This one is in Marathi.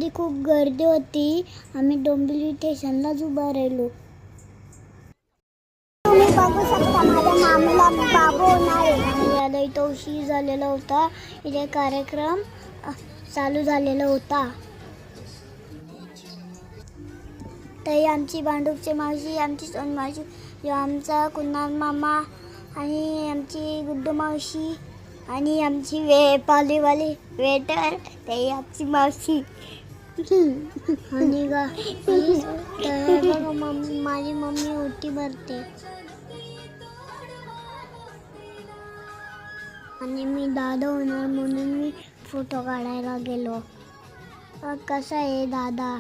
मध्ये खूप गर्दी होती. आम्ही डोंबिवली स्टेशनलाच उभा राहिलो. तुम्ही बघू शकता माझ्या मामीला मी बाबू होणार आहे. आणि याला इथं उशीर झालेला होता. इथे कार्यक्रम चालू झालेला होता. तर आमची भांडूपची मावशी, आमची सोन मावशी, आमचा कुणाल मामा आणि आमची गुड्डू मावशी आणि आमची पालीवाली वेटर ते आमची मावशी. आणि बघा माझी मम्मी ओटी भरते. आणि मी दादा होणार म्हणून मी फोटो काढायला गेलो. कसा आहे दादा?